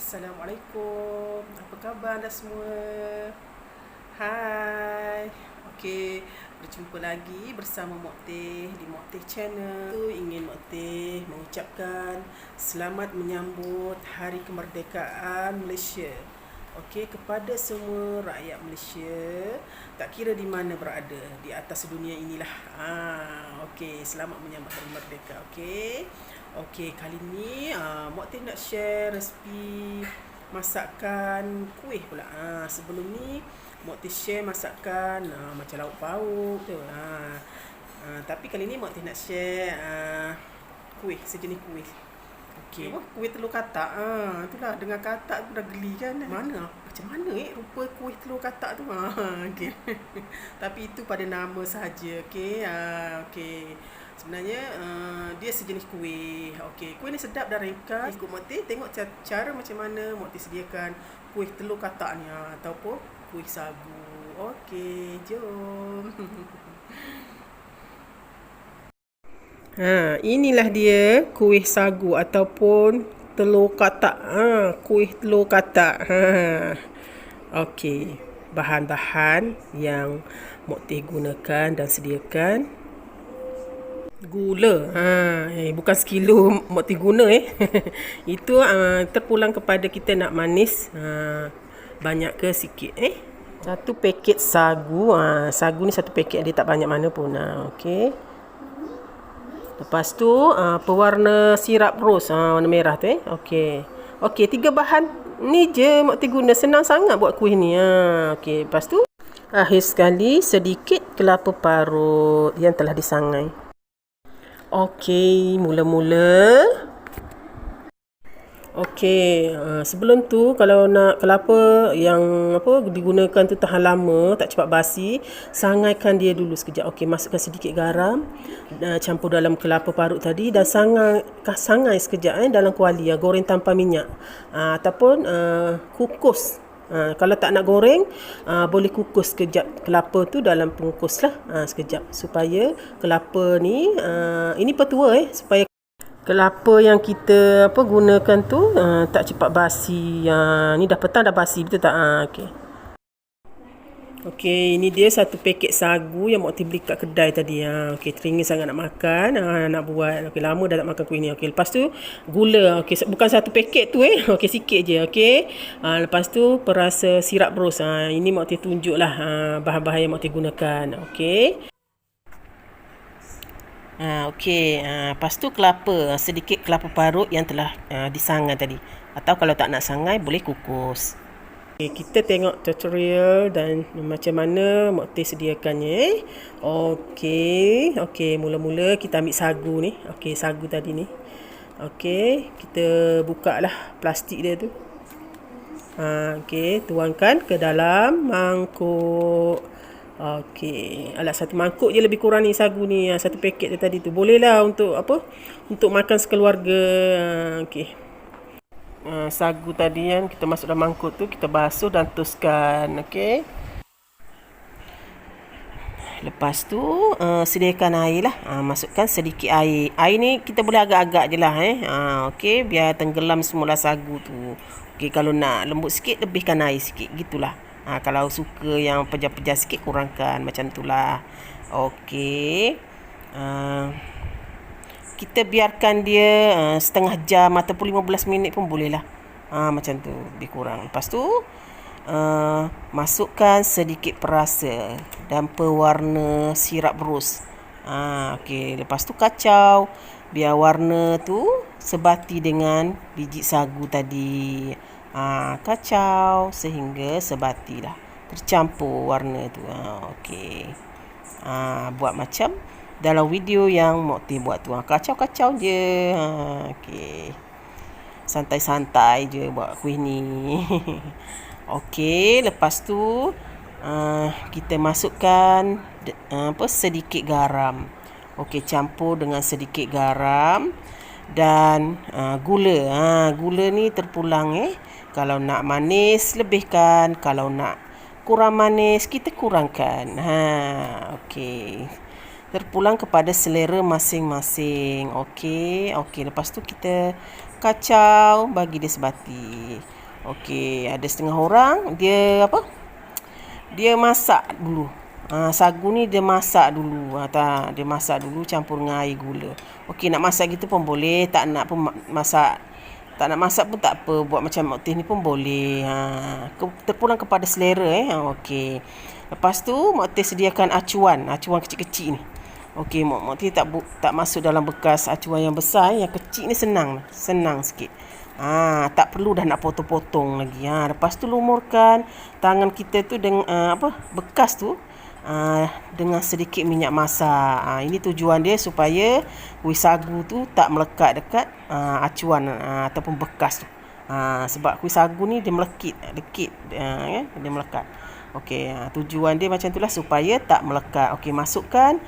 Assalamualaikum. Apa khabar anda semua? Hai. Okey, berjumpa lagi bersama Mok Teh di Mok Teh Channel. Ingin Mok Teh mengucapkan selamat menyambut Hari Kemerdekaan Malaysia. Okey, kepada semua rakyat Malaysia, tak kira di mana berada di atas dunia inilah. Okey, selamat menyambut Hari Merdeka. Okey. Okey, kali ni Mok Teh nak share resipi masakan kuih pula. Sebelum ni Mok Teh share masakan macam lauk pauk tu. Tapi kali ni Mok Teh nak share kuih, sejenis kuih. Okey, kuih telur katak. Itulah, dengan katak tu dah geli kan. Macam mana rupa kuih telur katak tu? Okey. Tapi itu pada nama sahaja. Okey. Okey. Sebenarnya dia sejenis kuih. Okey, kuih ni sedap dan ringkas. Ikut Mok Teh tengok cara macam mana Mok Teh sediakan kuih telur katak ni ataupun kuih sagu. Okey, jom. Inilah dia kuih sagu ataupun telur katak. Kuih telur katak. Okey, bahan-bahan yang Mok Teh gunakan dan sediakan. Gula. Bukan sekilo Mok Teh guna Itu terpulang kepada kita nak manis banyak ke sikit Satu paket sagu. Sagu ni satu paket, dia tak banyak mana pun. Okey. Lepas tu pewarna sirap ros, warna merah tu Okey. Okey, 3 bahan ni je Mok Teh guna. Senang sangat buat kuih ni. Okey, lepas tu akhir sekali sedikit kelapa parut yang telah disangai. Okey, mula-mula. Okey, sebelum tu kalau nak kelapa yang digunakan tu tahan lama, tak cepat basi, sangaikan dia dulu sekejap. Okey, masukkan sedikit garam, campur dalam kelapa parut tadi dan sangai sekejap dalam kuali, goreng tanpa minyak. Ataupun kukus. Kalau tak nak goreng, boleh kukus sekejap kelapa tu dalam pengukus lah sekejap supaya kelapa ni ini petua supaya kelapa yang kita gunakan tu tak cepat basi. Ni dah petang dah basi, betul tak? Okey. Okey, ini dia satu paket sagu yang Mok Teh beli kat kedai tadi. Okey, teringin sangat nak makan, nak buat. Okey, lama dah tak makan kuih ni. Okey, lepas tu gula. Okey, bukan satu paket tu Okey, sikit je. Okey. Lepas tu perasa sirap ros. Ini Mok Teh tunjuklah bahan-bahan yang Mok Teh gunakan. Okey. Okey, lepas tu kelapa, sedikit kelapa parut yang telah disangai tadi. Atau kalau tak nak sangai, boleh kukus. Okay, kita tengok tutorial dan macam mana Mok Teh sediakannya. Okey, mula-mula kita ambil sagu ni. Okey, sagu tadi ni. Okey, kita buka lah plastik dia tu. Okey, tuangkan ke dalam mangkuk. Okey, satu mangkuk je lebih kurang ni sagu ni, satu paket dia tadi tu. Boleh lah untuk untuk makan sekeluarga. Okey. Sagu tadi yang kita masuk dalam mangkuk tu, kita basuh dan tuskan. Okey. Lepas tu sediakan air lah. Masukkan sedikit air. Air ni kita boleh agak-agak je lah okey, biar tenggelam semula sagu tu. Okey, kalau nak lembut sikit, lebihkan air sikit. Gitulah. Kalau suka yang pejah-pejah sikit, kurangkan. Macam itulah. Okey. Kita biarkan dia setengah jam ataupun 15 minit pun boleh lah. Macam tu, lebih kurang. Lepas tu masukkan sedikit perasa dan pewarna sirap ros. Okey, lepas tu kacau biar warna tu sebati dengan biji sagu tadi. Kacau sehingga sebati lah, tercampur warna tu. Okey. Buat macam dalam video yang Mok Teh buat tu. Kacau-kacau je. Okey. Santai-santai je buat kuih ni. Okey, lepas tu kita masukkan sedikit garam. Okey, campur dengan sedikit garam dan gula. Gula ni terpulang Kalau nak manis, lebihkan. Kalau nak kurang manis, kita kurangkan. Okey. terpulang kepada selera masing-masing. Okey, lepas tu kita kacau, bagi dia sebati. Okey, ada setengah orang dia apa? Dia masak dulu. Sagu ni dia masak dulu. Dia masak dulu campur dengan air gula. Okey, nak masak gitu pun boleh, tak nak pun masak. Tak nak masak pun tak apa, buat macam Mak Teh ni pun boleh. Terpulang kepada selera Okey. Lepas tu Mak Teh sediakan acuan kecil-kecil ni. Okey, Mak Teh tak masuk dalam bekas acuan yang besar, yang kecil ni senang sikit. Tak perlu dah nak potong-potong lagi. Lepas tu lumurkan tangan kita tu dengan bekas tu dengan sedikit minyak masak. Ini tujuan dia supaya kuih sagu tu tak melekat dekat acuan ataupun bekas tu. Sebab kuih sagu ni dia melekit, dia melekat. Okey, tujuan dia macam itulah supaya tak melekat. Okey, masukkan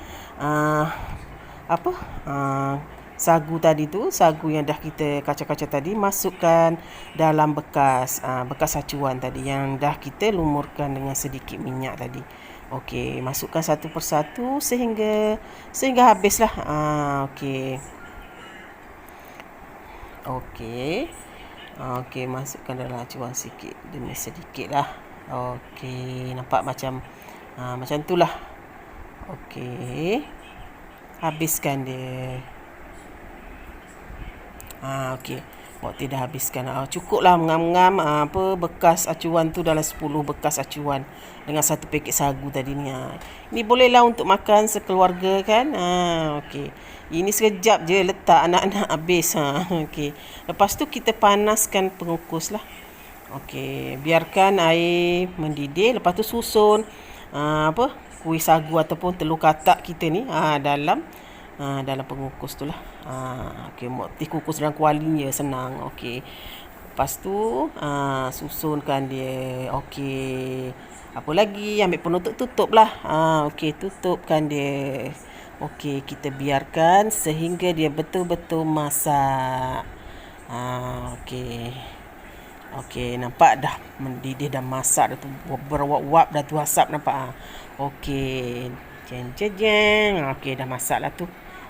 sagu tadi tu, sagu yang dah kita kacau-kacau tadi, masukkan dalam bekas acuan tadi yang dah kita lumurkan dengan sedikit minyak tadi. Okey, masukkan satu persatu sehingga habislah. Okey, masukkan dalam acuan sikit demi sedikit lah. Okey, nampak macam itulah. Okey, habiskan dia. Okey, Mak Teh dah habiskan. Cukuplah mengam-ngam bekas acuan tu dalam 10 bekas acuan dengan satu paket sagu tadi ni. Ini bolehlah untuk makan sekeluarga kan. Okey. Ini sekejap je letak anak-anak habis. Okey. Lepas tu kita panaskan pengukus lah. Okey, biarkan air mendidih, lepas tu susun kuih sagu ataupun telur katak kita ni dalam pengukus tu lah. Okey, Mak Teh kukus dalam kuali je, senang. Okey. Lepas tu susunkan dia. Okey. Apa lagi? Ambil penutup, tutup lah. Okey, tutupkan dia. Okey, kita biarkan sehingga dia betul-betul masak. Okey, nampak dah mendidih, dah masak dah tu, beruap-uap dah tu asap, nampak. Okey, jeng. Okey, dah masak lah tu.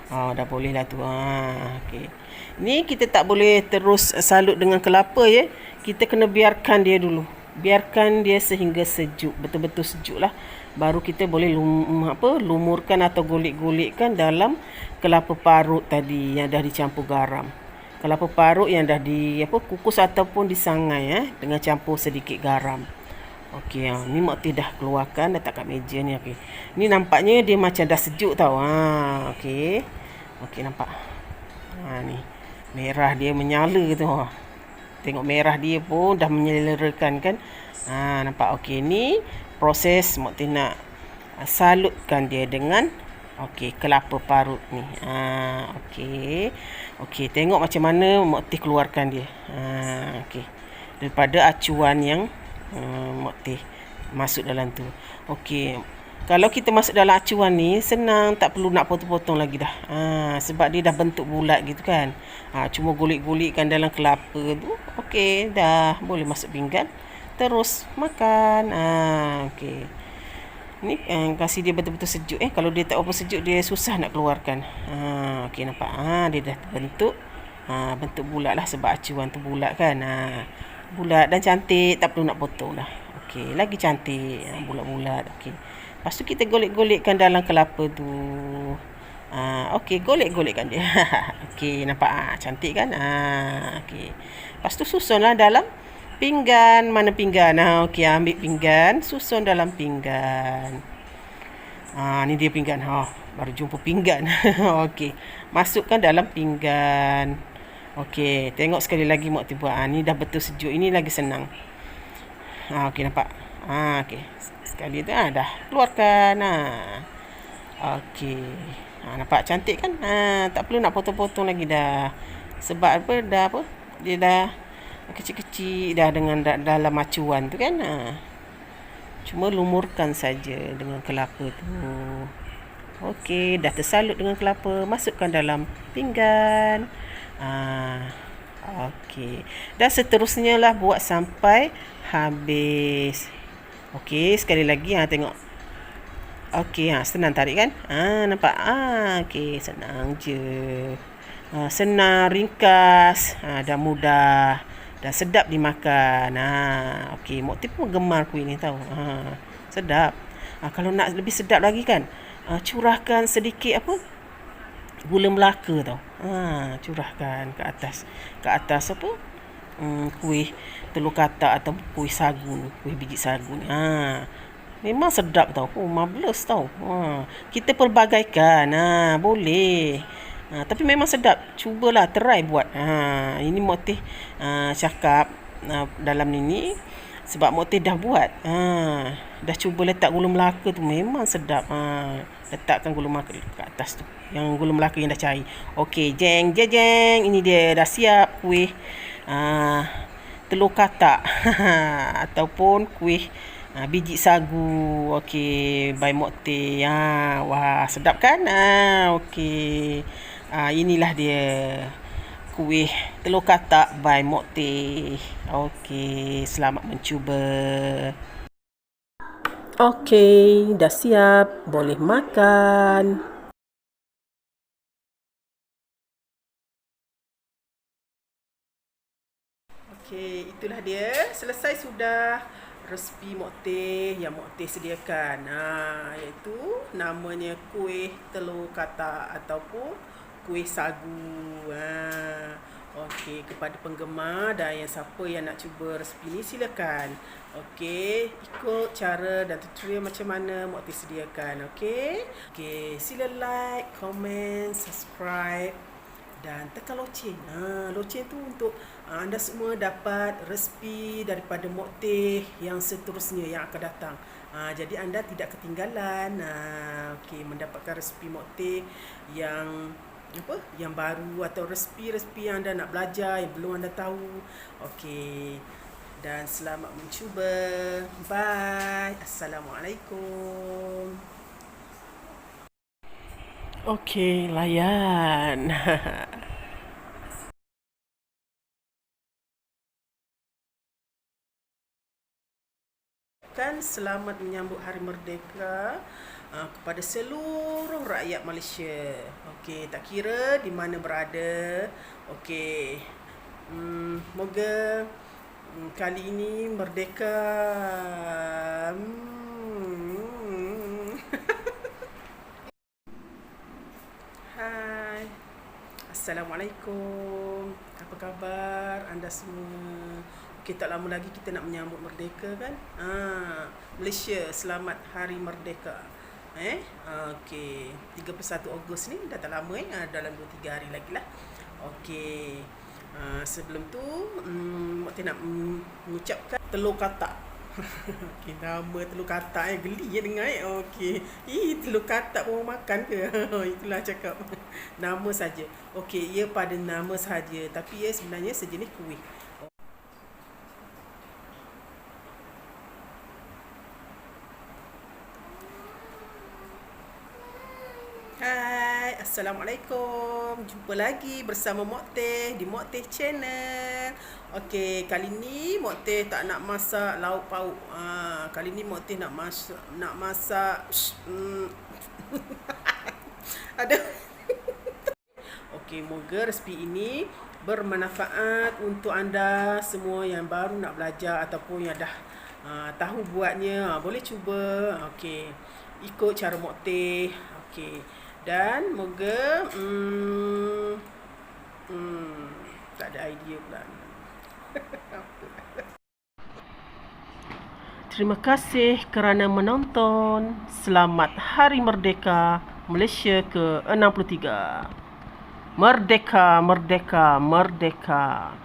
Dah boleh lah tu. Okey. Ni kita tak boleh terus salut dengan kelapa ya. Kita kena biarkan dia dulu. Biarkan dia sehingga sejuk, betul-betul sejuk lah. Baru kita boleh lumurkan atau golik-golikkan dalam kelapa parut tadi yang dah dicampur garam. Kelapa parut yang dah kukus ataupun disangai dengan campur sedikit garam. Okey, ni Mak Teh dah keluarkan, dah letak kat meja ni. Okey. Ni nampaknya dia macam dah sejuk tau. Okey, nampak. Ni merah dia menyala tu. Tengok merah dia pun dah menyelerakan kan. Nampak. Okey, ni proses Mak Teh nak salutkan dia dengan kelapa parut ni. Okey, tengok macam mana Mak Teh keluarkan dia. Okey. Daripada acuan yang Mak Teh masuk dalam tu. Okey. Kalau kita masuk dalam acuan ni senang, tak perlu nak potong-potong lagi dah. Sebab dia dah bentuk bulat gitu kan. Cuma golik-golikkan dalam kelapa tu. Okey, dah boleh masuk pinggan. Terus makan. Okey. Ni kasih dia betul-betul sejuk. Kalau dia tak apa sejuk, dia susah nak keluarkan. Okey, nampak. Dia dah terbentuk. Bentuk bulat lah sebab acuan tu bulat kan. Bulat dan cantik, tak perlu nak potong dah. Okey, lagi cantik. Bulat-bulat. Okey. Lepas tu kita golek-golekkan dalam kelapa tu. Okey, golek-golekkan dia. Okey, nampak cantik kan? Okey. Lepas tu susunlah dalam pinggan. Mana pinggan? Okey, ambil pinggan, susun dalam pinggan. Ni dia pinggan. Baru jumpa pinggan. Okey, masukkan dalam pinggan. Okey, tengok sekali lagi Mak Teh buat. Ni dah betul sejuk. Ini lagi senang. Okey, nampak. Okey, sekali tu dah keluarkan. Okey. Nampak cantik kan? Tak perlu nak potong-potong lagi dah. Sebab dia dah kecil-kecil dah dengan dalam acuan tu kan. Cuma lumurkan saja dengan kelapa tu. Okey, dah tersalut dengan kelapa, masukkan dalam pinggan. Okey. Dan seterusnya lah buat sampai habis. Okey, sekali lagi tengok. Okey, senang tarik kan? Nampak? Okey, senang je. Senang, ringkas, dan mudah. Dan sedap dimakan. Okey, Mak Teh pun gemar kuih ni tahu. Sedap. Kalau nak lebih sedap lagi kan, curahkan sedikit apa? Gula Melaka tau. Curahkan ke atas. Ke atas apa? Kuih telur katak atau kuih sagu, kuih biji sagu ni. Memang sedap tau. Marvelous tau. Kita pelbagaikan. Boleh. Tapi memang sedap. Cubalah, try buat. Ini Mak Teh cakap dalam ni sebab Mak Teh dah buat. Dah cuba letak gula Melaka tu, memang sedap. Letakkan gula Melaka ke atas tu. Yang gula Melaka yang dah cair. Okey, jeng jeng jeng. Ini dia dah siap kuih telur katak ataupun kuih biji sagu. Okey, by Mak Teh. Wah, sedap kan? Okey. Inilah dia kuih telur katak by Mak Teh. Okey, selamat mencuba. Okey, dah siap. Boleh makan. Okey, itulah dia. Selesai sudah resipi Mak Teh yang Mak Teh sediakan. Iaitu namanya kuih telur katak ataupun kuih sagu. Okey, kepada penggemar dan siapa yang nak cuba resipi ni, silakan. Okey, ikut cara dan tutorial macam mana Mak Teh sediakan. Okey. Okey, sila like, komen, subscribe dan tekan loceng. Loceng tu untuk anda semua dapat resipi daripada Mak Teh yang seterusnya yang akan datang. Jadi anda tidak ketinggalan mendapatkan resipi Mak Teh yang yang baru atau resipi-resipi yang anda nak belajar yang belum anda tahu. Okey. Dan selamat mencuba. Bye. Assalamualaikum. Okey, layan. Selamat menyambut Hari Merdeka kepada seluruh rakyat Malaysia. Okey, tak kira di mana berada. Okey. Moga kali ini merdeka. Hai. Assalamualaikum. Apa khabar anda semua? Okey, tak lama lagi kita nak menyambut merdeka kan? Malaysia, selamat Hari Merdeka. Okey, 31 Ogos ni dah tak lama dalam 2-3 hari lagi lah. Okey. Sebelum tu Mak Teh nak mengucapkan telur katak. Okey, nama telur katak geli je dengar Okey. Telur katak pun makan ke? Itulah cakap. Nama saja. Okey, ia pada nama saja, tapi ia sebenarnya sejenis kuih. Hai, Assalamualaikum. Jumpa lagi bersama Mak Teh di Mak Teh Channel. Okey, kali ni Mak Teh tak nak masak lauk pauk. Kali ni Mak Teh nak masak ada. Okey, moga resipi ini bermanfaat untuk anda semua yang baru nak belajar ataupun yang dah tahu buatnya. Boleh cuba. Okey, ikut cara Mak Teh. Okey. Dan moga tak ada idea pula. Terima kasih kerana menonton. Selamat Hari Merdeka Malaysia ke-63. Merdeka, merdeka, merdeka.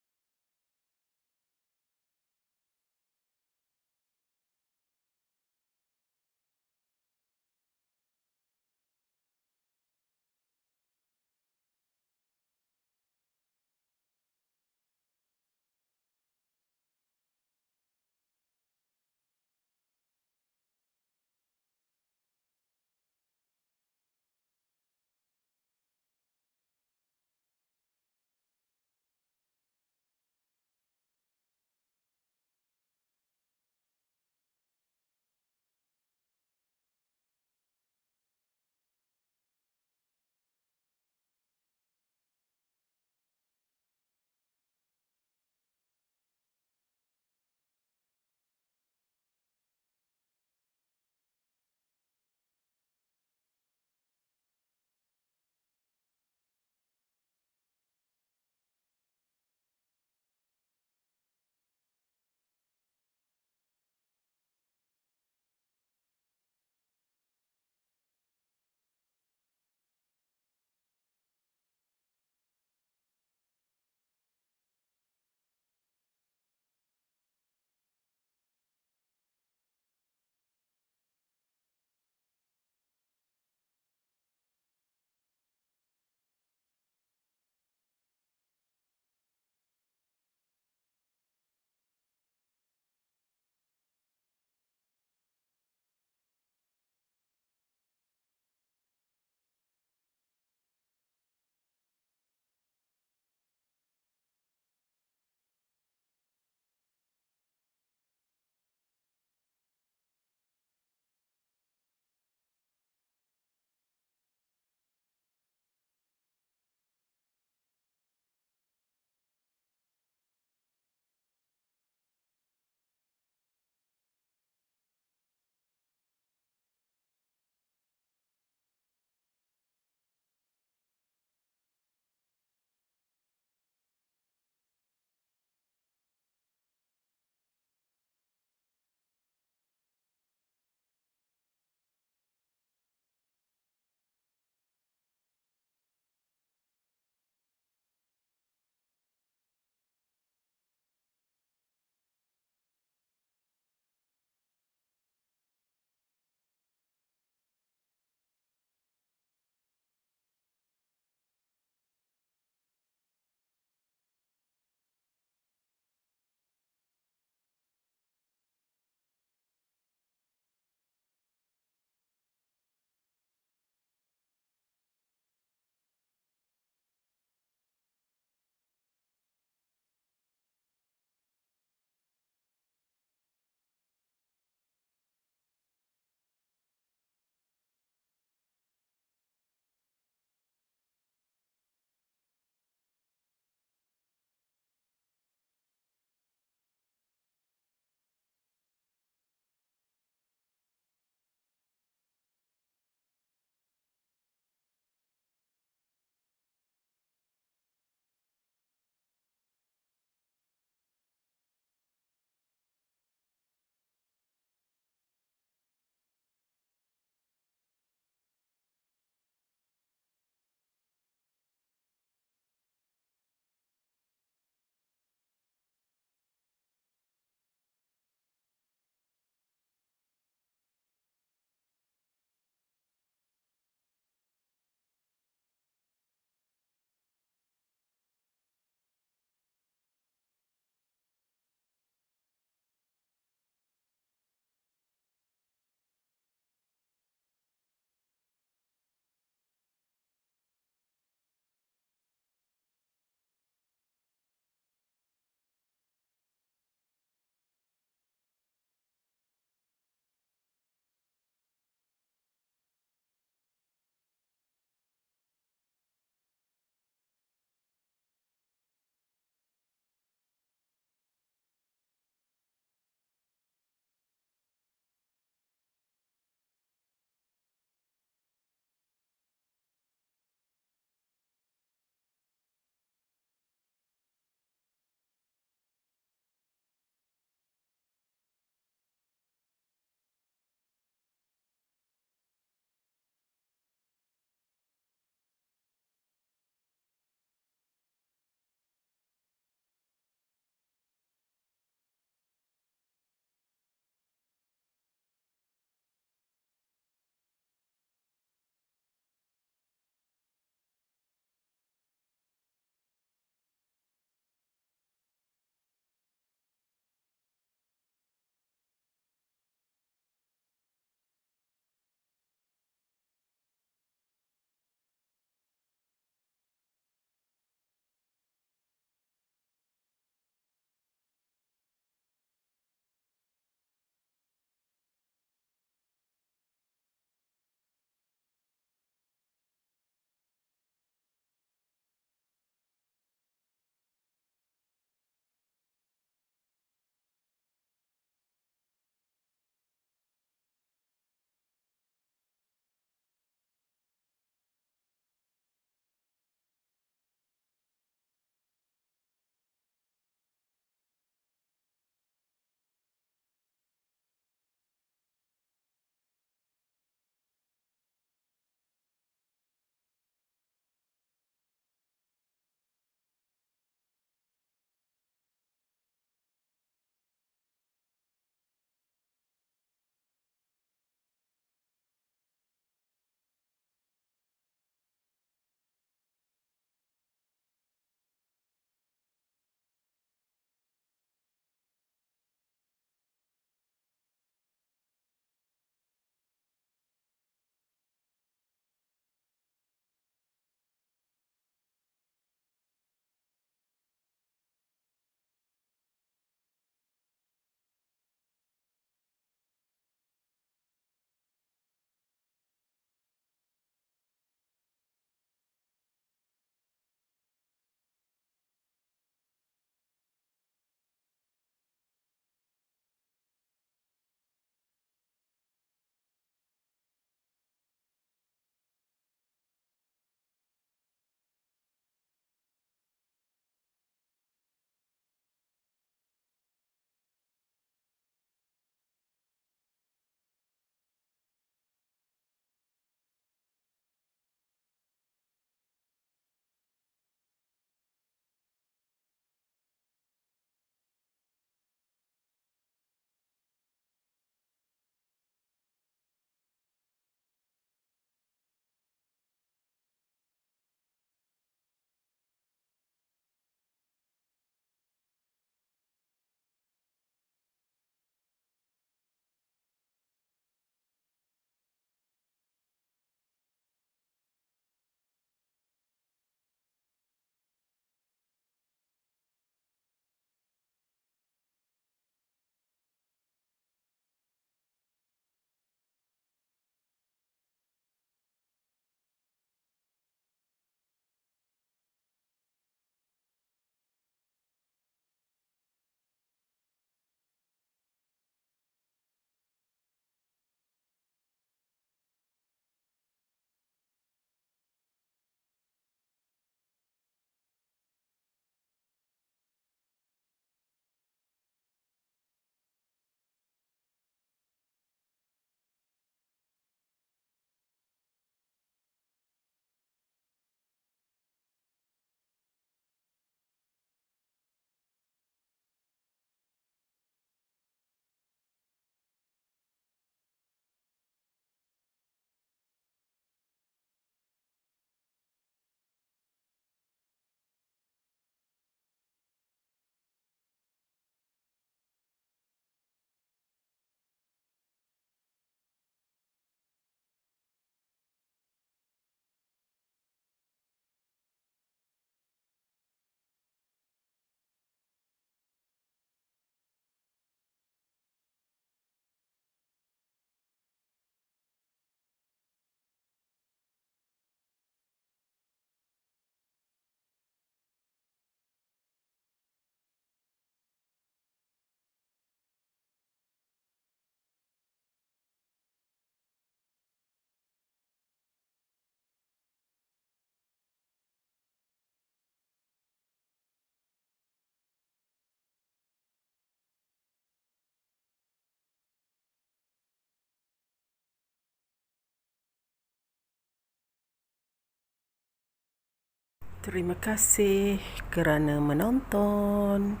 Terima kasih kerana menonton.